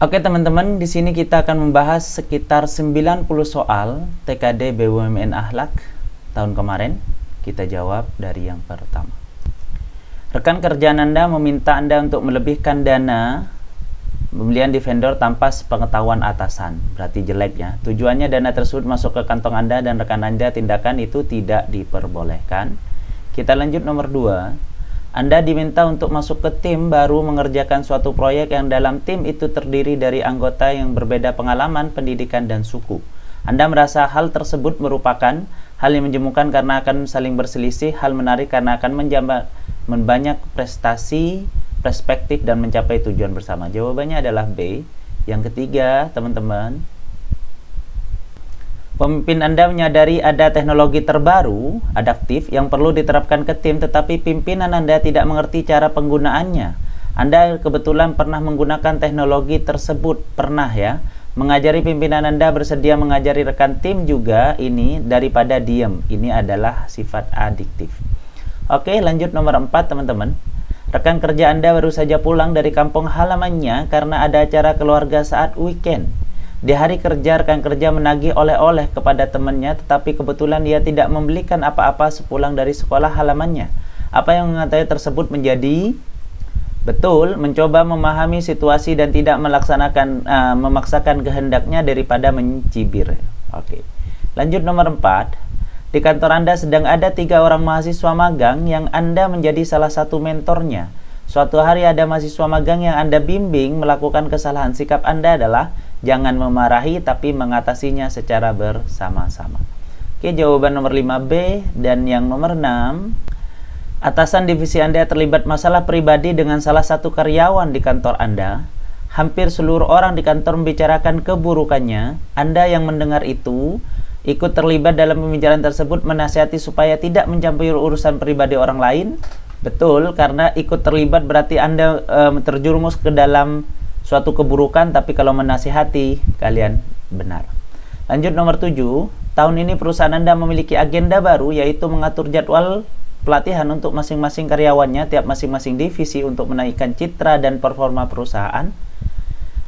Oke teman-teman, di sini kita akan membahas sekitar 90 soal TKD BUMN Akhlak tahun kemarin. Kita jawab dari yang pertama. Rekan kerja Anda meminta Anda untuk melebihkan dana pembelian di vendor tanpa sepengetahuan atasan. Berarti jelek ya. Tujuannya dana tersebut masuk ke kantong Anda dan rekan Anda, tindakan itu tidak diperbolehkan. Kita lanjut nomor 2. Anda diminta untuk masuk ke tim baru mengerjakan suatu proyek yang dalam tim itu terdiri dari anggota yang berbeda pengalaman, pendidikan, dan suku. Anda merasa hal tersebut merupakan hal yang menjemukan karena akan saling berselisih, hal menarik karena akan membanyak prestasi, perspektif, dan mencapai tujuan bersama. Jawabannya adalah B. Yang ketiga, teman-teman, pemimpin Anda menyadari ada teknologi terbaru, adaptif, yang perlu diterapkan ke tim, tetapi pimpinan Anda tidak mengerti cara penggunaannya. Anda kebetulan pernah menggunakan teknologi tersebut, pernah ya. Mengajari pimpinan Anda bersedia mengajari rekan tim juga ini daripada diam. Ini adalah sifat adiktif. Oke, lanjut nomor 4, teman-teman. Rekan kerja Anda baru saja pulang dari kampung halamannya karena ada acara keluarga saat weekend. Di hari kerja, rekan kerja menagih oleh-oleh kepada temannya, tetapi kebetulan dia tidak membelikan apa-apa sepulang dari sekolah halamannya. Apa yang mengatakan tersebut menjadi betul, mencoba memahami situasi dan tidak memaksakan kehendaknya daripada mencibir. Oke. Lanjut nomor 4. Di kantor Anda sedang ada 3 orang mahasiswa magang yang Anda menjadi salah satu mentornya. Suatu hari ada mahasiswa magang yang Anda bimbing melakukan kesalahan. Sikap Anda adalah jangan memarahi tapi mengatasinya secara bersama-sama. Oke, jawaban nomor 5B. Dan yang nomor 6, atasan divisi Anda terlibat masalah pribadi dengan salah satu karyawan di kantor Anda. Hampir seluruh orang di kantor membicarakan keburukannya. Anda yang mendengar itu ikut terlibat dalam pembicaraan tersebut, menasihati supaya tidak mencampuri urusan pribadi orang lain. Betul, karena ikut terlibat berarti Anda terjerumus ke dalam suatu keburukan, tapi kalau menasihati kalian benar. Lanjut nomor 7. Tahun ini perusahaan Anda memiliki agenda baru, yaitu mengatur jadwal pelatihan untuk masing-masing karyawannya tiap masing-masing divisi untuk menaikkan citra dan performa perusahaan.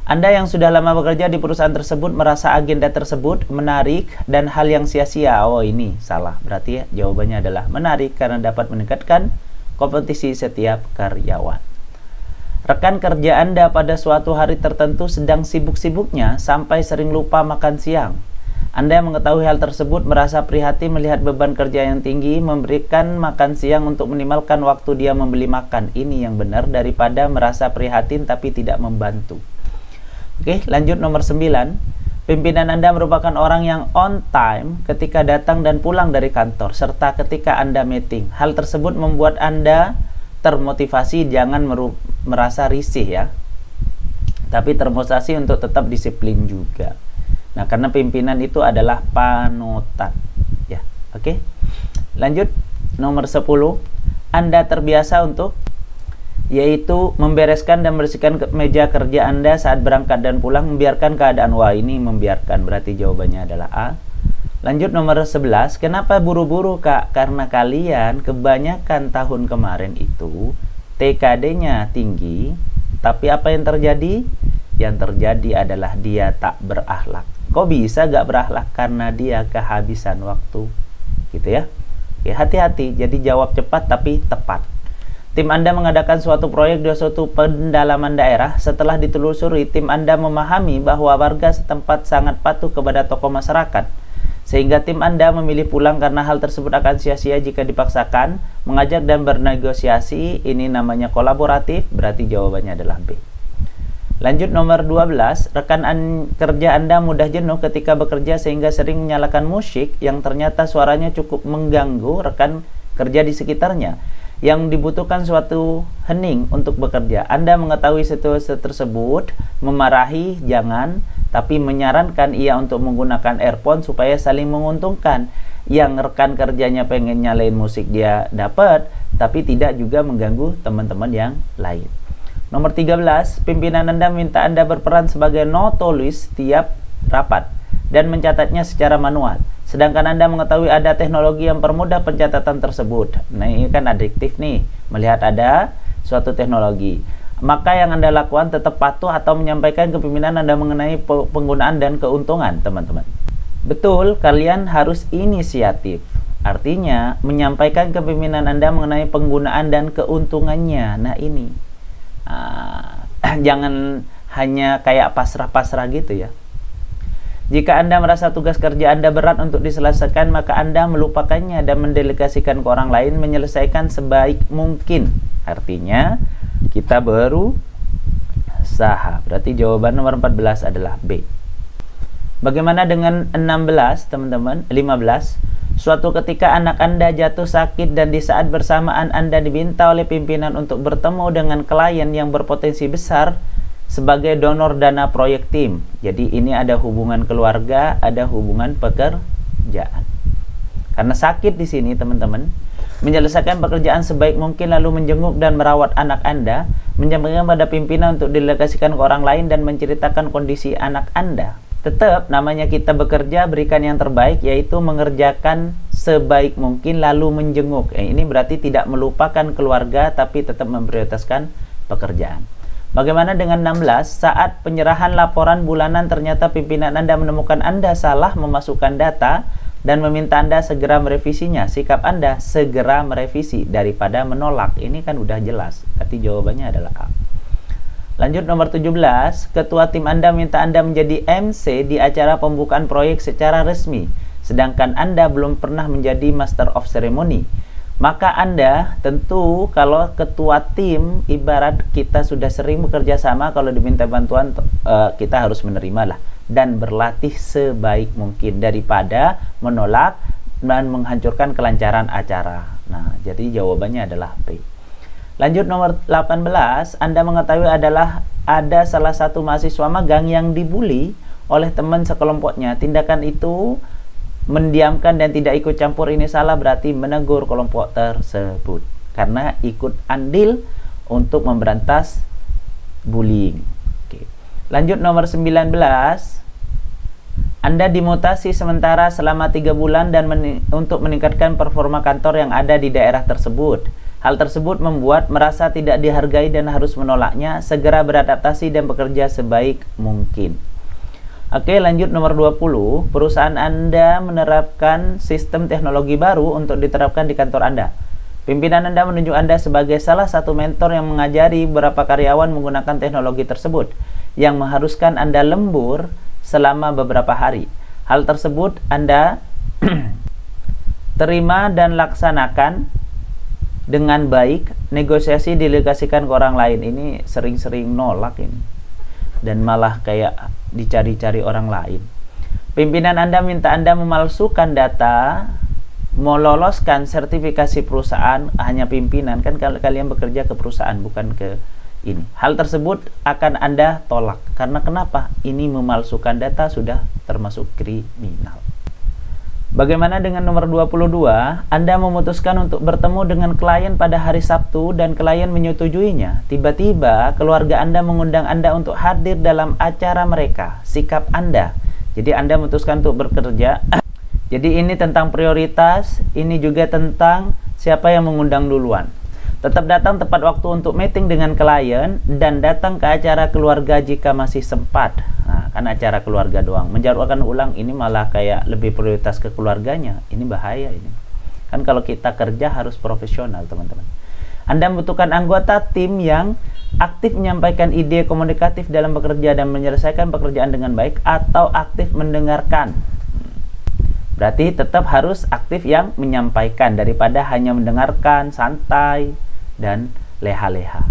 Anda yang sudah lama bekerja di perusahaan tersebut merasa agenda tersebut menarik dan hal yang sia-sia. Oh, ini salah. Berarti jawabannya adalah menarik karena dapat meningkatkan kompetisi setiap karyawan. Rekan kerja Anda pada suatu hari tertentu sedang sibuk-sibuknya sampai sering lupa makan siang. Anda yang mengetahui hal tersebut merasa prihatin melihat beban kerja yang tinggi, memberikan makan siang untuk minimalkan waktu dia membeli makan. Ini yang benar daripada merasa prihatin tapi tidak membantu. Oke, lanjut nomor 9. Pimpinan Anda merupakan orang yang on time ketika datang dan pulang dari kantor, serta ketika Anda meeting. Hal tersebut membuat Anda termotivasi, jangan merasa risih ya, tapi termotivasi untuk tetap disiplin juga. Nah, karena pimpinan itu adalah panutan ya. Oke, lanjut nomor 10. Anda terbiasa untuk yaitu membereskan dan membersihkan meja kerja Anda saat berangkat dan pulang, membiarkan keadaan. Wah, ini membiarkan, berarti jawabannya adalah A. Lanjut nomor 11. Kenapa buru-buru, Kak? Karena kalian kebanyakan tahun kemarin itu TKD-nya tinggi, tapi apa yang terjadi? Yang terjadi adalah dia tak berakhlak. Kok bisa gak berakhlak? Karena dia kehabisan waktu. Gitu ya. Oke, hati-hati. Jadi jawab cepat tapi tepat. Tim Anda mengadakan suatu proyek di suatu pendalaman daerah. Setelah ditelusuri, tim Anda memahami bahwa warga setempat sangat patuh kepada tokoh masyarakat, sehingga tim Anda memilih pulang karena hal tersebut akan sia-sia jika dipaksakan. Mengajak dan bernegosiasi, ini namanya kolaboratif, berarti jawabannya adalah B. Lanjut nomor 12. Rekan kerja Anda mudah jenuh ketika bekerja sehingga sering menyalakan musik yang ternyata suaranya cukup mengganggu rekan kerja di sekitarnya, yang dibutuhkan suatu hening untuk bekerja. Anda mengetahui situasi tersebut, memarahi jangan, tapi menyarankan ia untuk menggunakan earphone supaya saling menguntungkan. Yang rekan kerjanya pengen nyalain musik dia dapat, tapi tidak juga mengganggu teman-teman yang lain. Nomor 13. Pimpinan Anda minta Anda berperan sebagai notulis tiap rapat dan mencatatnya secara manual. Sedangkan Anda mengetahui ada teknologi yang permudah pencatatan tersebut. Nah, ini kan adiktif nih, melihat ada suatu teknologi. maka yang Anda lakukan tetap patuh atau menyampaikan ke pimpinan Anda mengenai penggunaan dan keuntungan, teman-teman. Betul, kalian harus inisiatif. Artinya, menyampaikan ke pimpinan Anda mengenai penggunaan dan keuntungannya. Nah, ini. Jangan hanya kayak pasrah-pasrah gitu ya. Jika Anda merasa tugas kerja Anda berat untuk diselesaikan, maka Anda melupakannya dan mendelegasikan ke orang lain menyelesaikan sebaik mungkin. Artinya, kita berusaha. Berarti jawaban nomor 14 adalah B. Bagaimana dengan 16, teman-teman? 15. Suatu ketika anak Anda jatuh sakit dan di saat bersamaan Anda diminta oleh pimpinan untuk bertemu dengan klien yang berpotensi besar sebagai donor dana proyek tim. Jadi ini ada hubungan keluarga, ada hubungan pekerjaan. Karena sakit di sini, teman-teman, menyelesaikan pekerjaan sebaik mungkin lalu menjenguk dan merawat anak Anda, menyampaikan pada pimpinan untuk didelegasikan ke orang lain dan menceritakan kondisi anak Anda. Tetap namanya kita bekerja, berikan yang terbaik, yaitu mengerjakan sebaik mungkin lalu menjenguk. Ini berarti tidak melupakan keluarga tapi tetap memprioritaskan pekerjaan. Bagaimana dengan 16? Saat penyerahan laporan bulanan ternyata pimpinan Anda menemukan Anda salah memasukkan data dan meminta Anda segera merevisinya. Sikap Anda segera merevisi daripada menolak. Ini kan udah jelas. Berarti jawabannya adalah A. Lanjut nomor 17. Ketua tim Anda minta Anda menjadi MC di acara pembukaan proyek secara resmi, sedangkan Anda belum pernah menjadi Master of Ceremony. Maka Anda tentu kalau ketua tim, ibarat kita sudah sering bekerja sama, kalau diminta bantuan kita harus menerima lah dan berlatih sebaik mungkin daripada menolak dan menghancurkan kelancaran acara. Nah, jadi jawabannya adalah B. Lanjut nomor 18. Anda mengetahui adalah ada salah satu mahasiswa magang yang dibully oleh teman sekelompoknya. Tindakan itu mendiamkan dan tidak ikut campur ini salah, berarti menegur kelompok tersebut karena ikut andil untuk memberantas bullying. Oke. Lanjut nomor 19. Anda dimutasi sementara selama 3 bulan dan untuk meningkatkan performa kantor yang ada di daerah tersebut. Hal tersebut membuat merasa tidak dihargai dan harus menolaknya. Segera beradaptasi dan bekerja sebaik mungkin. Oke, lanjut nomor 20. Perusahaan Anda menerapkan sistem teknologi baru untuk diterapkan di kantor Anda. Pimpinan Anda menunjuk Anda sebagai salah satu mentor yang mengajari beberapa karyawan menggunakan teknologi tersebut, yang mengharuskan Anda lembur selama beberapa hari. Hal tersebut Anda terima dan laksanakan dengan baik. Negosiasi delegasikan ke orang lain. Ini sering-sering nolak ini, dan malah kayak dicari-cari orang lain. Pimpinan Anda minta Anda memalsukan data, meloloskan sertifikasi perusahaan. Hanya pimpinan, kan kalian bekerja ke perusahaan, bukan ke ini. Hal tersebut akan Anda tolak. Karena kenapa? Ini memalsukan data sudah termasuk kriminal. Bagaimana dengan nomor 22? Anda memutuskan untuk bertemu dengan klien pada hari Sabtu dan klien menyetujuinya. Tiba-tiba keluarga Anda mengundang Anda untuk hadir dalam acara mereka. Sikap Anda. Jadi Anda memutuskan untuk bekerja. Jadi ini tentang prioritas, ini juga tentang siapa yang mengundang duluan. Tetap datang tepat waktu untuk meeting dengan klien dan datang ke acara keluarga jika masih sempat. Nah, kan acara keluarga doang. Menjadwalkan ulang ini malah kayak lebih prioritas ke keluarganya. Ini bahaya ini. Kan kalau kita kerja harus profesional, teman-teman. Anda membutuhkan anggota tim yang aktif menyampaikan ide komunikatif dalam bekerja dan menyelesaikan pekerjaan dengan baik, atau aktif mendengarkan. Berarti tetap harus aktif yang menyampaikan daripada hanya mendengarkan, santai, dan leha-leha.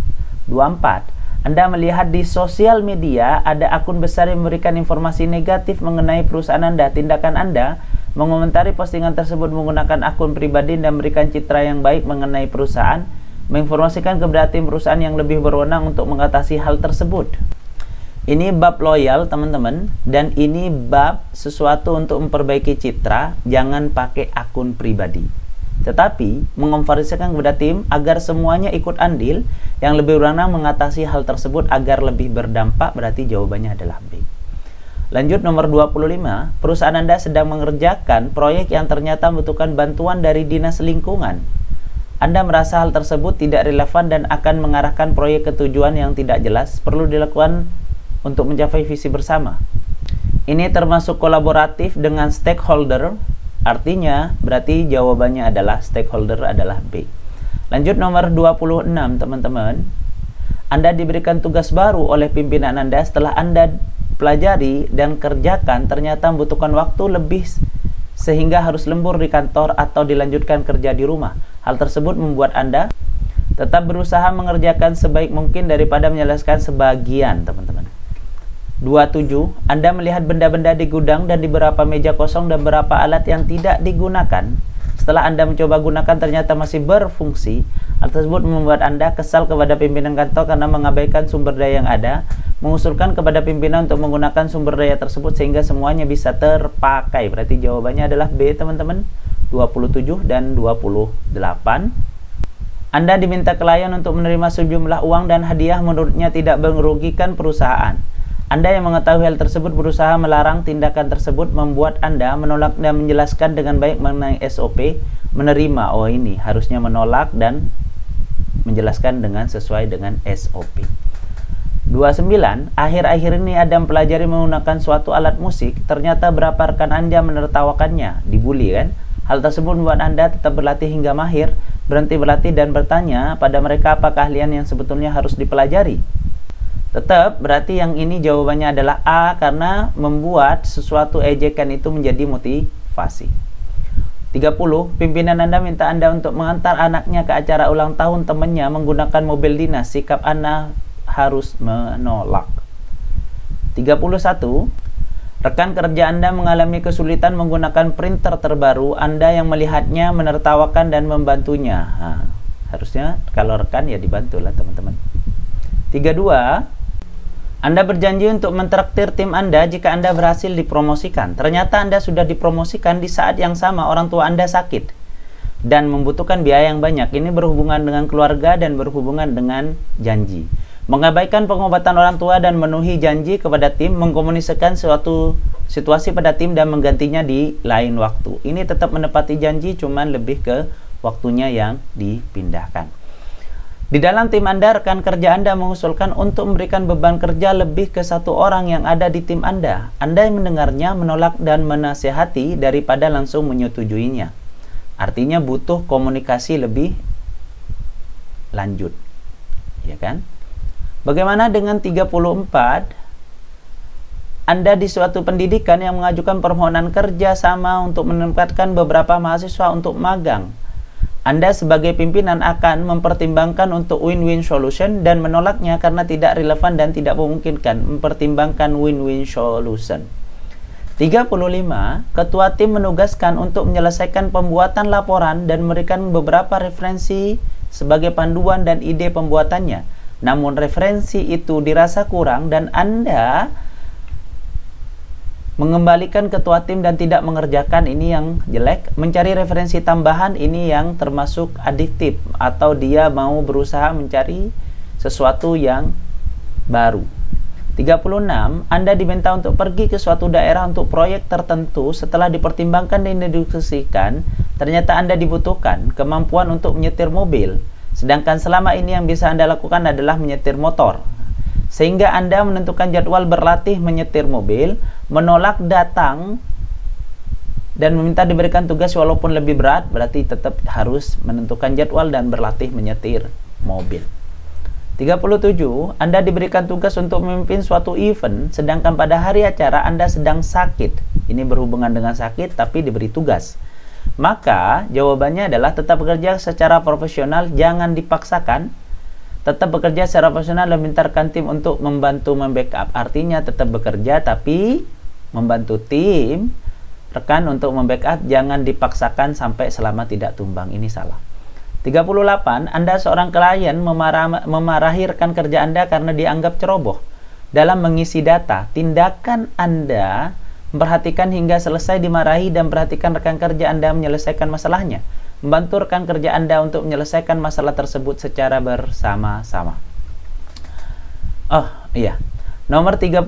24. Anda melihat di sosial media ada akun besar yang memberikan informasi negatif mengenai perusahaan Anda. Tindakan Anda mengomentari postingan tersebut menggunakan akun pribadi dan memberikan citra yang baik mengenai perusahaan, menginformasikan kepada tim perusahaan yang lebih berwenang untuk mengatasi hal tersebut. Ini bab loyal, teman-teman, dan ini bab sesuatu untuk memperbaiki citra. Jangan pakai akun pribadi, tetapi menginformasikan kepada tim agar semuanya ikut andil yang lebih berwenang mengatasi hal tersebut agar lebih berdampak. Berarti jawabannya adalah B. Lanjut nomor 25. Perusahaan Anda sedang mengerjakan proyek yang ternyata membutuhkan bantuan dari dinas lingkungan. Anda merasa hal tersebut tidak relevan dan akan mengarahkan proyek ke tujuan yang tidak jelas, perlu dilakukan untuk mencapai visi bersama. Ini termasuk kolaboratif dengan stakeholder, artinya berarti jawabannya adalah stakeholder adalah B. Lanjut nomor 26 teman-teman. Anda diberikan tugas baru oleh pimpinan Anda. Setelah Anda pelajari dan kerjakan, ternyata membutuhkan waktu lebih sehingga harus lembur di kantor atau dilanjutkan kerja di rumah. Hal tersebut membuat Anda tetap berusaha mengerjakan sebaik mungkin daripada menyelesaikan sebagian, teman-teman. 27. Anda melihat benda-benda di gudang dan di beberapa meja kosong dan beberapa alat yang tidak digunakan. Setelah Anda mencoba gunakan ternyata masih berfungsi. Hal tersebut membuat Anda kesal kepada pimpinan kantor karena mengabaikan sumber daya yang ada, mengusulkan kepada pimpinan untuk menggunakan sumber daya tersebut sehingga semuanya bisa terpakai. Berarti jawabannya adalah B, teman-teman. 27 dan 28. Anda diminta klien untuk menerima sejumlah uang dan hadiah menurutnya tidak merugikan perusahaan. Anda yang mengetahui hal tersebut berusaha melarang tindakan tersebut, membuat Anda menolak dan menjelaskan dengan baik mengenai SOP menerima. Oh, ini harusnya menolak dan menjelaskan dengan sesuai dengan SOP. 29. Akhir-akhir ini Anda mempelajari menggunakan suatu alat musik. Ternyata berapa rekan Anda menertawakannya. Dibully kan? Hal tersebut membuat Anda tetap berlatih hingga mahir, berhenti berlatih dan bertanya pada mereka apa keahlian yang sebetulnya harus dipelajari. Tetap berarti yang ini jawabannya adalah A, karena membuat sesuatu ejekan itu menjadi motivasi. 30. Pimpinan Anda minta Anda untuk mengantar anaknya ke acara ulang tahun temannya menggunakan mobil dinas. Sikap Anda harus menolak. 31. Rekan kerja Anda mengalami kesulitan menggunakan printer terbaru. Anda yang melihatnya menertawakan dan membantunya. Nah, harusnya kalau rekan ya dibantulah teman-teman. 32. Anda berjanji untuk mentraktir tim Anda jika Anda berhasil dipromosikan. Ternyata Anda sudah dipromosikan di saat yang sama orang tua Anda sakit dan membutuhkan biaya yang banyak. Ini berhubungan dengan keluarga dan berhubungan dengan janji. Mengabaikan pengobatan orang tua dan memenuhi janji kepada tim, mengkomunikasikan suatu situasi pada tim dan menggantinya di lain waktu. Ini tetap menepati janji, cuman lebih ke waktunya yang dipindahkan. Di dalam tim Anda, rekan kerja Anda mengusulkan untuk memberikan beban kerja lebih ke satu orang yang ada di tim Anda. Anda yang mendengarnya menolak dan menasihati daripada langsung menyetujuinya. Artinya butuh komunikasi lebih lanjut. Ya kan? Bagaimana dengan 34? Anda di suatu pendidikan yang mengajukan permohonan kerja sama untuk menempatkan beberapa mahasiswa untuk magang. Anda sebagai pimpinan akan mempertimbangkan untuk win-win solution dan menolaknya karena tidak relevan dan tidak memungkinkan. Mempertimbangkan win-win solution. 35. Ketua tim menugaskan untuk menyelesaikan pembuatan laporan dan memberikan beberapa referensi sebagai panduan dan ide pembuatannya. Namun referensi itu dirasa kurang dan Anda mengembalikan ketua tim dan tidak mengerjakan, ini yang jelek. Mencari referensi tambahan, ini yang termasuk adiktif atau dia mau berusaha mencari sesuatu yang baru. 36. Anda diminta untuk pergi ke suatu daerah untuk proyek tertentu. Setelah dipertimbangkan dan didiskusikan, ternyata Anda dibutuhkan kemampuan untuk menyetir mobil, sedangkan selama ini yang bisa Anda lakukan adalah menyetir motor. Sehingga Anda menentukan jadwal berlatih menyetir mobil, menolak datang dan meminta diberikan tugas walaupun lebih berat. Berarti tetap harus menentukan jadwal dan berlatih menyetir mobil. 37. Anda diberikan tugas untuk memimpin suatu event, sedangkan pada hari acara Anda sedang sakit. Ini berhubungan dengan sakit tapi diberi tugas. Maka jawabannya adalah tetap bekerja secara profesional, jangan dipaksakan. Tetap bekerja secara profesional dan mintakan tim untuk membantu membackup. Artinya tetap bekerja tapi membantu tim rekan untuk membackup, jangan dipaksakan sampai selama tidak tumbang. Ini salah. 38. Anda seorang klien memarahi rekan kerja Anda karena dianggap ceroboh dalam mengisi data. Tindakan Anda memperhatikan hingga selesai dimarahi dan perhatikan rekan kerja Anda menyelesaikan masalahnya. Membantu rekan kerja Anda untuk menyelesaikan masalah tersebut secara bersama-sama. Oh iya, nomor 39.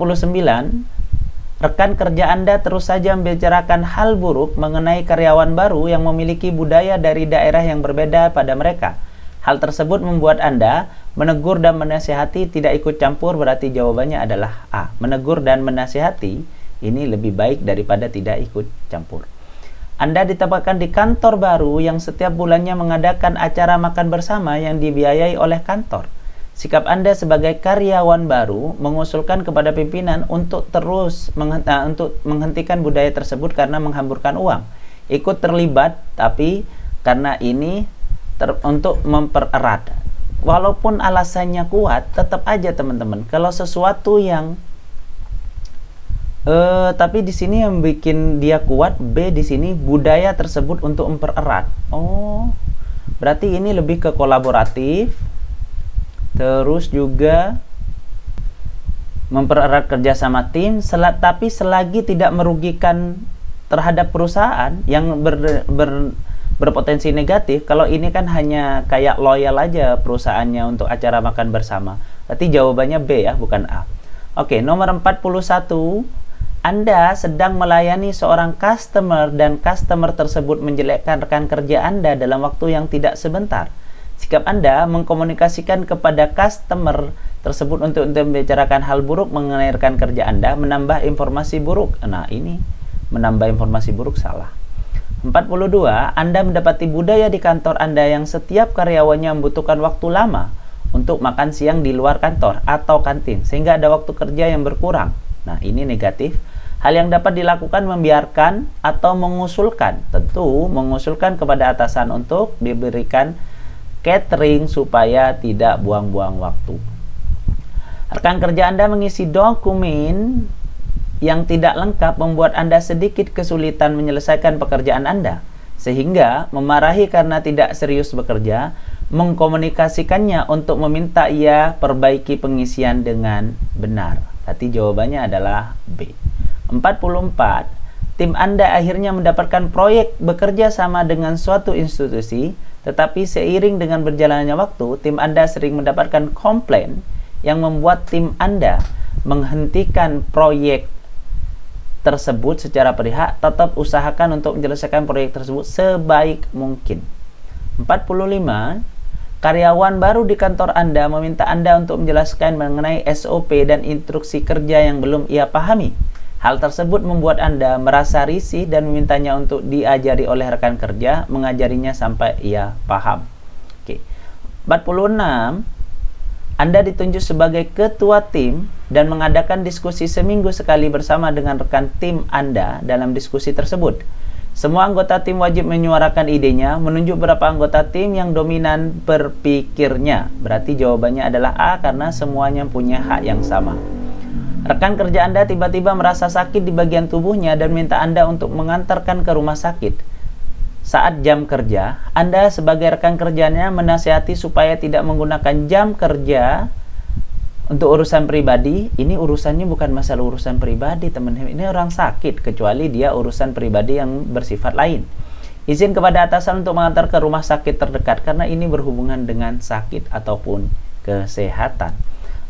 Rekan kerja Anda terus saja membicarakan hal buruk mengenai karyawan baru yang memiliki budaya dari daerah yang berbeda pada mereka. Hal tersebut membuat Anda menegur dan menasihati, tidak ikut campur. Berarti jawabannya adalah A. Menegur dan menasihati ini lebih baik daripada tidak ikut campur. Anda ditempatkan di kantor baru yang setiap bulannya mengadakan acara makan bersama yang dibiayai oleh kantor. Sikap Anda sebagai karyawan baru mengusulkan kepada pimpinan untuk terus menghentikan budaya tersebut karena menghamburkan uang. Ikut terlibat, tapi karena ini untuk mempererat. Walaupun alasannya kuat, tetap aja teman-teman. Kalau sesuatu yang tapi di sini yang bikin dia kuat, B di sini budaya tersebut untuk mempererat. Oh, berarti ini lebih ke kolaboratif. Terus juga mempererat kerjasama tim, tapi selagi tidak merugikan terhadap perusahaan yang berpotensi negatif. Kalau ini kan hanya kayak loyal aja perusahaannya untuk acara makan bersama. Berarti jawabannya B ya, bukan A. Oke, nomor 41. Anda sedang melayani seorang customer dan customer tersebut menjelekkan rekan kerja Anda dalam waktu yang tidak sebentar. Sikap Anda mengkomunikasikan kepada customer tersebut untuk membicarakan hal buruk mengenai rekan kerja Anda, menambah informasi buruk. Nah, ini menambah informasi buruk salah. 42. Anda mendapati budaya di kantor Anda yang setiap karyawannya membutuhkan waktu lama untuk makan siang di luar kantor atau kantin, sehingga ada waktu kerja yang berkurang. Nah, ini negatif. Hal yang dapat dilakukan membiarkan atau mengusulkan. Tentu mengusulkan kepada atasan untuk diberikan catering supaya tidak buang-buang waktu. Rekan kerja Anda mengisi dokumen yang tidak lengkap membuat Anda sedikit kesulitan menyelesaikan pekerjaan Anda, sehingga memarahi karena tidak serius bekerja, mengkomunikasikannya untuk meminta ia perbaiki pengisian dengan benar. Berarti jawabannya adalah B. 44. Tim Anda akhirnya mendapatkan proyek bekerja sama dengan suatu institusi, tetapi seiring dengan berjalannya waktu, tim Anda sering mendapatkan komplain yang membuat tim Anda menghentikan proyek tersebut secara berpihak. Tetap usahakan untuk menyelesaikan proyek tersebut sebaik mungkin. 45. Karyawan baru di kantor Anda meminta Anda untuk menjelaskan mengenai SOP dan instruksi kerja yang belum ia pahami. Hal tersebut membuat Anda merasa risih dan memintanya untuk diajari oleh rekan kerja, mengajarinya sampai ia paham. Oke. 46. Anda ditunjuk sebagai ketua tim dan mengadakan diskusi seminggu sekali bersama dengan rekan tim Anda. Dalam diskusi tersebut, semua anggota tim wajib menyuarakan idenya, menunjuk berapa anggota tim yang dominan berpikirnya. Berarti jawabannya adalah A karena semuanya punya hak yang sama. Rekan kerja Anda tiba-tiba merasa sakit di bagian tubuhnya dan minta Anda untuk mengantarkan ke rumah sakit. Saat jam kerja, Anda sebagai rekan kerjanya menasihati supaya tidak menggunakan jam kerja untuk urusan pribadi. Ini urusannya bukan masalah urusan pribadi, teman-teman. Ini orang sakit, kecuali dia urusan pribadi yang bersifat lain. Izin kepada atasan untuk mengantar ke rumah sakit terdekat karena ini berhubungan dengan sakit ataupun kesehatan.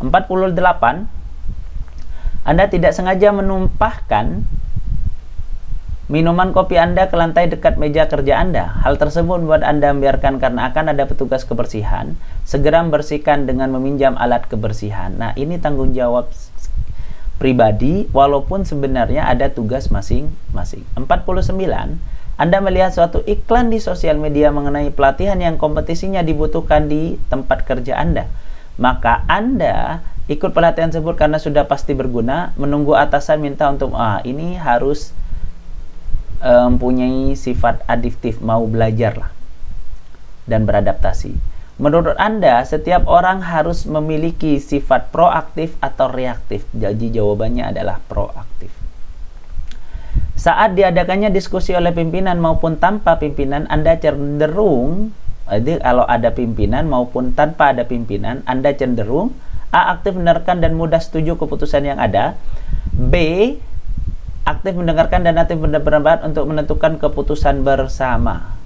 48. Anda tidak sengaja menumpahkan minuman kopi Anda ke lantai dekat meja kerja Anda. Hal tersebut membuat Anda membiarkan karena akan ada petugas kebersihan segera membersihkan dengan meminjam alat kebersihan. Nah, ini tanggung jawab pribadi walaupun sebenarnya ada tugas masing-masing. 49. Anda melihat suatu iklan di sosial media mengenai pelatihan yang kompetisinya dibutuhkan di tempat kerja Anda. Maka Anda ikut pelatihan tersebut karena sudah pasti berguna, menunggu atasan minta untuk ini harus mempunyai sifat adiktif, mau belajar lah dan beradaptasi. Menurut Anda, setiap orang harus memiliki sifat proaktif atau reaktif. Jadi jawabannya adalah proaktif. Saat diadakannya diskusi oleh pimpinan maupun tanpa pimpinan, Anda cenderung, jadi kalau ada pimpinan maupun tanpa ada pimpinan, Anda cenderung A. Aktif mendengarkan dan mudah setuju keputusan yang ada. B. Aktif mendengarkan dan aktif berpendapat untuk menentukan keputusan bersama.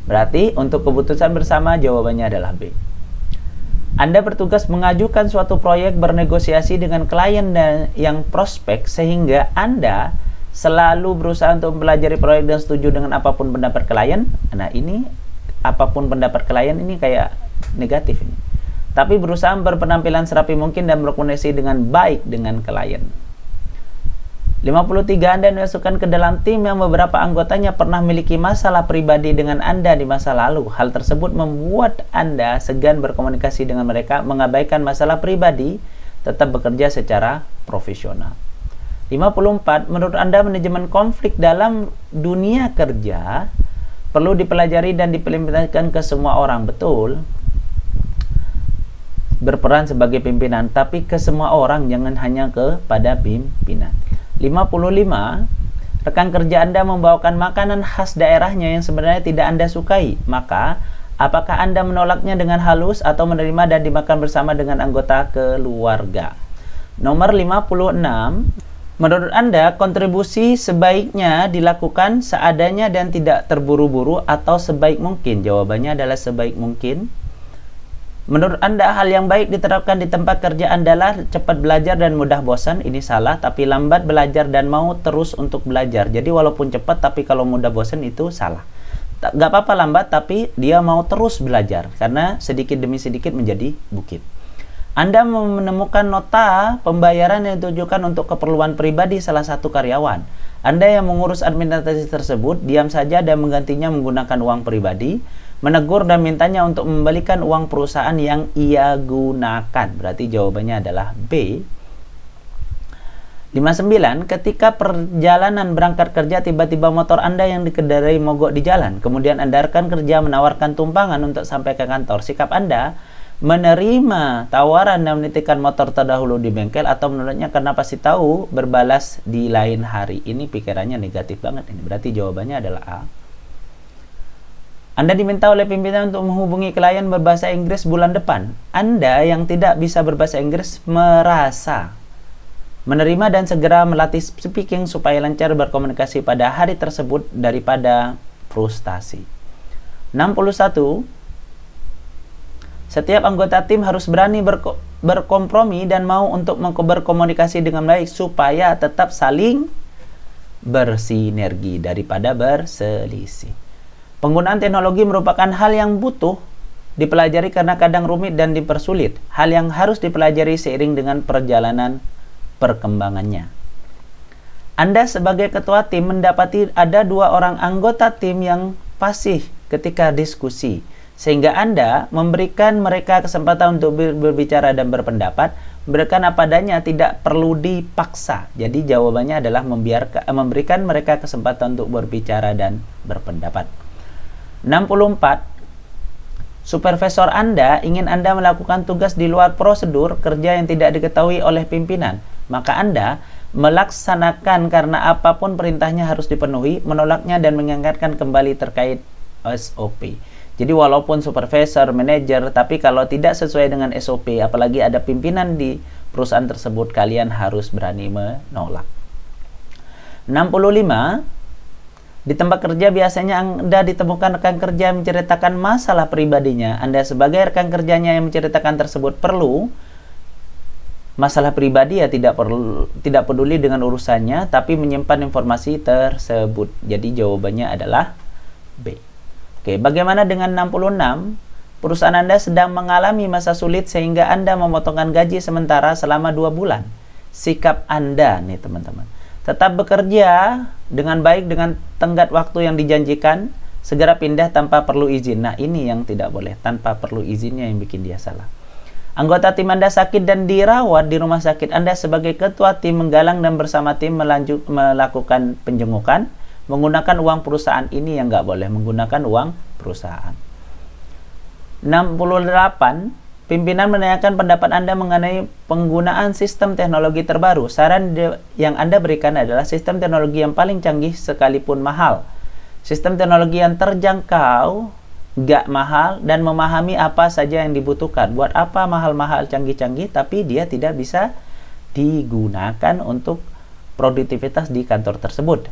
Berarti untuk keputusan bersama jawabannya adalah B. Anda bertugas mengajukan suatu proyek, bernegosiasi dengan klien dan yang prospek, sehingga Anda selalu berusaha untuk mempelajari proyek dan setuju dengan apapun pendapat klien. Nah, ini apapun pendapat klien ini kayak negatif ini. Tapi berusaha berpenampilan serapi mungkin dan berkomunikasi dengan baik dengan klien. 53. Anda dimasukkan ke dalam tim yang beberapa anggotanya pernah memiliki masalah pribadi dengan Anda di masa lalu. Hal tersebut membuat Anda segan berkomunikasi dengan mereka, mengabaikan masalah pribadi, tetap bekerja secara profesional. 54. Menurut Anda manajemen konflik dalam dunia kerja perlu dipelajari dan diimplementasikan ke semua orang. Betul. Berperan sebagai pimpinan, tapi ke semua orang, jangan hanya kepada pimpinan. 55. Rekan kerja Anda membawakan makanan khas daerahnya yang sebenarnya tidak Anda sukai. Maka, apakah Anda menolaknya dengan halus atau menerima dan dimakan bersama dengan anggota keluarga? Nomor 56. Menurut Anda, kontribusi sebaiknya dilakukan seadanya dan tidak terburu-buru atau sebaik mungkin? Jawabannya adalah sebaik mungkin. Menurut Anda, hal yang baik diterapkan di tempat kerja Anda adalah cepat belajar dan mudah bosan. Ini salah, tapi lambat belajar dan mau terus untuk belajar. Jadi walaupun cepat, tapi kalau mudah bosan itu salah. Gak apa-apa lambat, tapi dia mau terus belajar. Karena sedikit demi sedikit menjadi bukit. Anda menemukan nota pembayaran yang ditujukan untuk keperluan pribadi salah satu karyawan. Anda yang mengurus administrasi tersebut, diam saja dan menggantinya menggunakan uang pribadi, menegur dan mintanya untuk membalikan uang perusahaan yang ia gunakan. Berarti jawabannya adalah B. 59. Ketika perjalanan berangkat kerja, tiba-tiba motor Anda yang dikendarai mogok di jalan. Kemudian Anda rekan kerja menawarkan tumpangan untuk sampai ke kantor. Sikap Anda menerima tawaran dan menitipkan motor terdahulu di bengkel, atau menurutnya karena pasti tahu berbalas di lain hari. Ini pikirannya negatif banget ini. Berarti jawabannya adalah A. Anda diminta oleh pimpinan untuk menghubungi klien berbahasa Inggris bulan depan. Anda yang tidak bisa berbahasa Inggris merasa menerima dan segera melatih speaking supaya lancar berkomunikasi pada hari tersebut daripada frustasi. 61. Setiap anggota tim harus berani berkompromi dan mau untuk berkomunikasi dengan baik supaya tetap saling bersinergi daripada berselisih. Penggunaan teknologi merupakan hal yang butuh dipelajari karena kadang rumit dan dipersulit. Hal yang harus dipelajari seiring dengan perjalanan perkembangannya. Anda sebagai ketua tim mendapati ada 2 orang anggota tim yang fasih ketika diskusi, sehingga Anda memberikan mereka kesempatan untuk berbicara dan berpendapat, memberikan apa adanya, tidak perlu dipaksa. Jadi jawabannya adalah memberikan mereka kesempatan untuk berbicara dan berpendapat. 64. Supervisor Anda ingin Anda melakukan tugas di luar prosedur kerja yang tidak diketahui oleh pimpinan. Maka Anda melaksanakan karena apapun perintahnya harus dipenuhi, menolaknya dan mengingatkan kembali terkait SOP. Jadi walaupun supervisor, manajer, tapi kalau tidak sesuai dengan SOP, apalagi ada pimpinan di perusahaan tersebut, kalian harus berani menolak. 65. Di tempat kerja biasanya Anda ditemukan rekan kerja yang menceritakan masalah pribadinya. Anda sebagai rekan kerjanya yang menceritakan tersebut perlu masalah pribadi, ya tidak peduli dengan urusannya, tapi menyimpan informasi tersebut. Jadi jawabannya adalah B. Oke, bagaimana dengan 66? Perusahaan Anda sedang mengalami masa sulit sehingga Anda memotongkan gaji sementara selama 2 bulan. Sikap Anda nih teman-teman, tetap bekerja dengan baik dengan tenggat waktu yang dijanjikan, segera pindah tanpa perlu izin. Nah, ini yang tidak boleh, tanpa perlu izinnya yang bikin dia salah. Anggota tim Anda sakit dan dirawat di rumah sakit. Anda sebagai ketua tim menggalang dan bersama tim melakukan penjengukan menggunakan uang perusahaan. Ini yang nggak boleh, menggunakan uang perusahaan. 68. Pimpinan menanyakan pendapat Anda mengenai penggunaan sistem teknologi terbaru. Saran yang Anda berikan adalah sistem teknologi yang paling canggih sekalipun mahal. Sistem teknologi yang terjangkau, gak mahal, dan memahami apa saja yang dibutuhkan. Buat apa mahal-mahal canggih-canggih, tapi dia tidak bisa digunakan untuk produktivitas di kantor tersebut.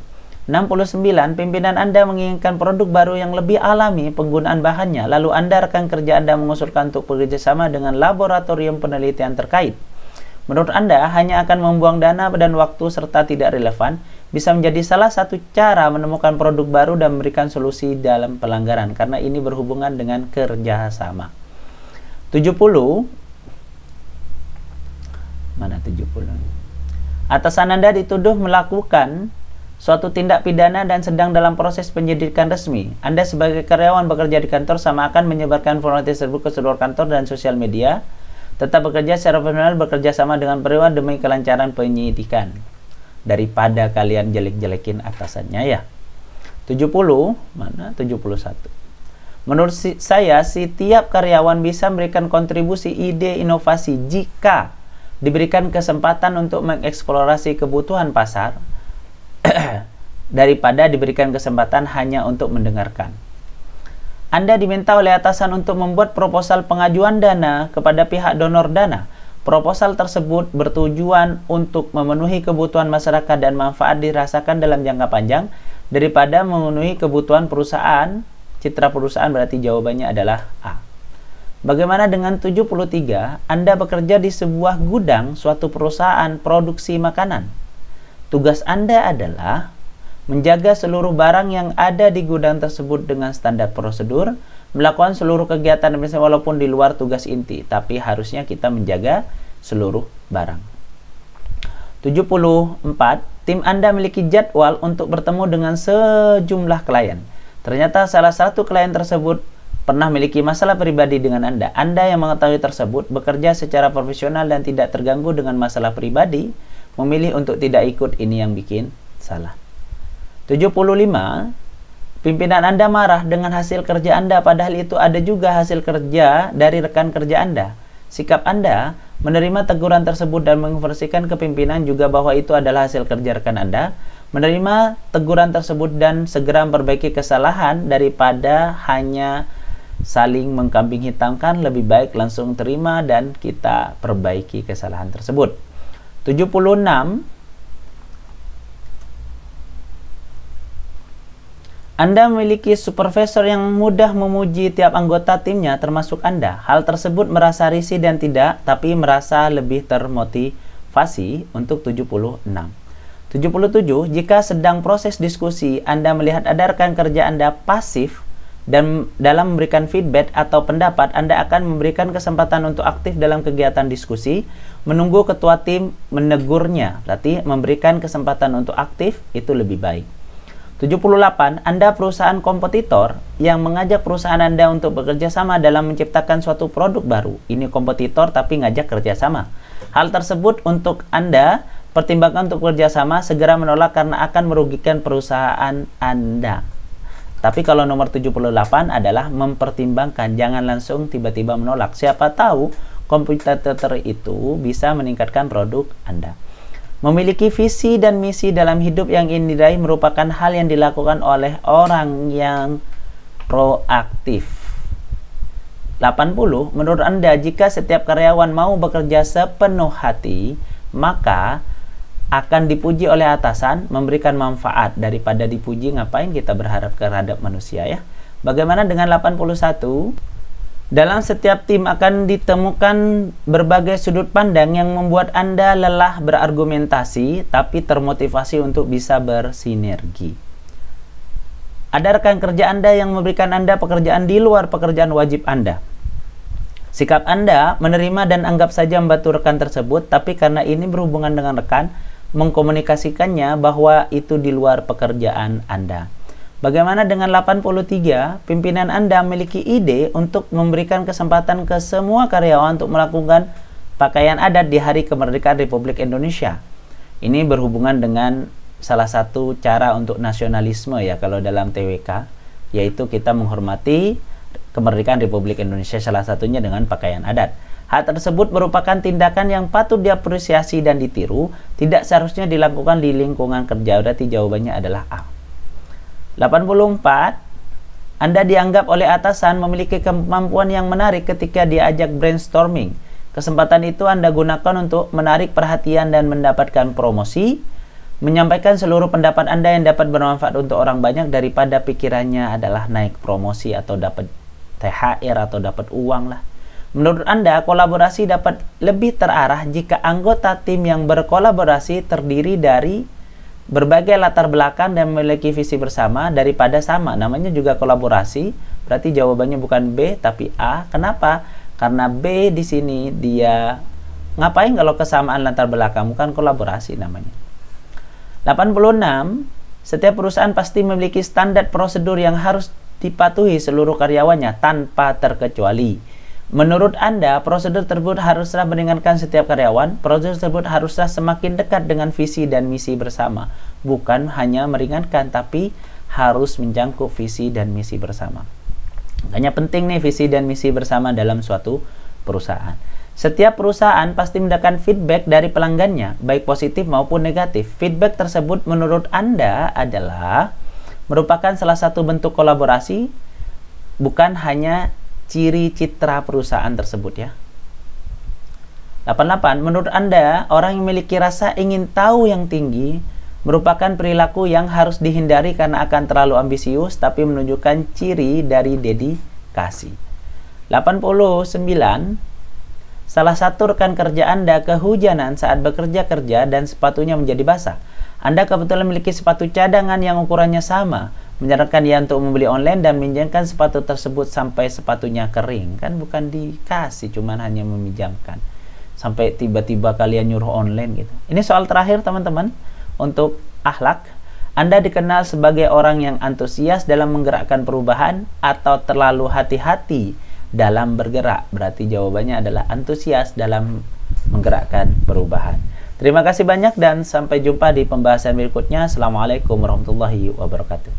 69. Pimpinan Anda menginginkan produk baru yang lebih alami penggunaan bahannya, lalu Anda rekan kerja Anda mengusulkan untuk bekerjasama dengan laboratorium penelitian terkait. Menurut Anda, hanya akan membuang dana dan waktu serta tidak relevan, bisa menjadi salah satu cara menemukan produk baru dan memberikan solusi dalam pelanggaran, karena ini berhubungan dengan kerjasama. 70. Mana 70? Atasan Anda dituduh melakukan suatu tindak pidana dan sedang dalam proses penyidikan resmi. Anda sebagai karyawan bekerja di kantor sama akan menyebarkan informasi tersebut ke seluruh kantor dan sosial media. Tetap bekerja secara profesional, bekerja sama dengan perwira demi kelancaran penyidikan. Daripada kalian jelek-jelekin atasannya ya. 70, mana 71. Menurut saya, setiap karyawan bisa memberikan kontribusi ide inovasi jika diberikan kesempatan untuk mengeksplorasi kebutuhan pasar daripada diberikan kesempatan hanya untuk mendengarkan. Anda diminta oleh atasan untuk membuat proposal pengajuan dana kepada pihak donor dana. Proposal tersebut bertujuan untuk memenuhi kebutuhan masyarakat dan manfaat dirasakan dalam jangka panjang daripada memenuhi kebutuhan perusahaan. Citra perusahaan berarti jawabannya adalah A. Bagaimana dengan 73? Anda bekerja di sebuah gudang suatu perusahaan produksi makanan. Tugas Anda adalah menjaga seluruh barang yang ada di gudang tersebut dengan standar prosedur, melakukan seluruh kegiatan walaupun di luar tugas inti, tapi harusnya kita menjaga seluruh barang. 74. Tim Anda memiliki jadwal untuk bertemu dengan sejumlah klien. Ternyata salah satu klien tersebut pernah memiliki masalah pribadi dengan Anda. Anda yang mengetahui tersebut bekerja secara profesional dan tidak terganggu dengan masalah pribadi, memilih untuk tidak ikut. Ini yang bikin salah. 75. Pimpinan Anda marah dengan hasil kerja Anda, padahal itu ada juga hasil kerja dari rekan kerja Anda. Sikap Anda menerima teguran tersebut dan menginformasikan ke pimpinan juga bahwa itu adalah hasil kerja rekan Anda. Menerima teguran tersebut dan segera memperbaiki kesalahan daripada hanya saling mengkambing hitamkan, lebih baik langsung terima dan kita perbaiki kesalahan tersebut. 76. Anda memiliki supervisor yang mudah memuji tiap anggota timnya termasuk Anda. Hal tersebut merasa risih dan tidak, tapi merasa lebih termotivasi untuk 76. 77. Jika sedang proses diskusi, Anda melihat ada rekan kerja Anda pasif dan dalam memberikan feedback atau pendapat, Anda akan memberikan kesempatan untuk aktif dalam kegiatan diskusi, menunggu ketua tim menegurnya. Berarti memberikan kesempatan untuk aktif itu lebih baik. 78. Anda perusahaan kompetitor yang mengajak perusahaan Anda untuk bekerja sama dalam menciptakan suatu produk baru. Ini kompetitor tapi ngajak kerjasama. Hal tersebut untuk Anda pertimbangkan untuk kerjasama, segera menolak karena akan merugikan perusahaan Anda. Tapi kalau nomor 78 adalah mempertimbangkan, jangan langsung tiba-tiba menolak. Siapa tahu kompetitor itu bisa meningkatkan produk Anda. Memiliki visi dan misi dalam hidup yang ingin diraih merupakan hal yang dilakukan oleh orang yang proaktif. 80. Menurut Anda, jika setiap karyawan mau bekerja sepenuh hati, maka akan dipuji oleh atasan, memberikan manfaat. Daripada dipuji, ngapain kita berharap terhadap manusia ya? Bagaimana dengan 81? Dalam setiap tim akan ditemukan berbagai sudut pandang yang membuat Anda lelah berargumentasi, tapi termotivasi untuk bisa bersinergi. Ada rekan kerja Anda yang memberikan Anda pekerjaan di luar pekerjaan wajib Anda. Sikap Anda menerima dan anggap saja membantu rekan tersebut, tapi karena ini berhubungan dengan rekan, mengkomunikasikannya bahwa itu di luar pekerjaan Anda. Bagaimana dengan 83? Pimpinan Anda memiliki ide untuk memberikan kesempatan ke semua karyawan untuk melakukan pakaian adat di Hari Kemerdekaan Republik Indonesia. Ini berhubungan dengan salah satu cara untuk nasionalisme ya kalau dalam TWK, yaitu kita menghormati kemerdekaan Republik Indonesia, salah satunya dengan pakaian adat. Hal tersebut merupakan tindakan yang patut diapresiasi dan ditiru, tidak seharusnya dilakukan di lingkungan kerja. Berarti jawabannya adalah A. 84. Anda dianggap oleh atasan memiliki kemampuan yang menarik ketika diajak brainstorming. Kesempatan itu Anda gunakan untuk menarik perhatian dan mendapatkan promosi. Menyampaikan seluruh pendapat Anda yang dapat bermanfaat untuk orang banyak daripada pikirannya adalah naik promosi atau dapat THR atau dapat uang lah. Menurut Anda, kolaborasi dapat lebih terarah jika anggota tim yang berkolaborasi terdiri dari berbagai latar belakang dan memiliki visi bersama daripada sama. Namanya juga kolaborasi, berarti jawabannya bukan B tapi A. Kenapa? Karena B di sini dia ngapain kalau kesamaan latar belakang, bukan kolaborasi namanya. 86. Setiap perusahaan pasti memiliki standar prosedur yang harus dipatuhi seluruh karyawannya tanpa terkecuali. Menurut Anda, prosedur tersebut haruslah meringankan setiap karyawan. Prosedur tersebut haruslah semakin dekat dengan visi dan misi bersama. Bukan hanya meringankan, tapi harus menjangkau visi dan misi bersama. Makanya penting nih visi dan misi bersama dalam suatu perusahaan. Setiap perusahaan pasti mendapatkan feedback dari pelanggannya, baik positif maupun negatif. Feedback tersebut menurut Anda adalah merupakan salah satu bentuk kolaborasi, bukan hanya ciri citra perusahaan tersebut ya. 88. Menurut Anda, orang yang memiliki rasa ingin tahu yang tinggi merupakan perilaku yang harus dihindari karena akan terlalu ambisius, tapi menunjukkan ciri dari dedikasi. 89. Salah satu rekan kerja Anda kehujanan saat bekerja dan sepatunya menjadi basah. Anda kebetulan memiliki sepatu cadangan yang ukurannya sama. Menyarankan dia untuk membeli online dan meminjamkan sepatu tersebut sampai sepatunya kering. Kan bukan dikasih, cuman hanya meminjamkan. Sampai tiba-tiba kalian nyuruh online gitu. Ini soal terakhir teman-teman. Untuk akhlak, Anda dikenal sebagai orang yang antusias dalam menggerakkan perubahan atau terlalu hati-hati dalam bergerak. Berarti jawabannya adalah antusias dalam menggerakkan perubahan. Terima kasih banyak dan sampai jumpa di pembahasan berikutnya. Assalamualaikum warahmatullahi wabarakatuh.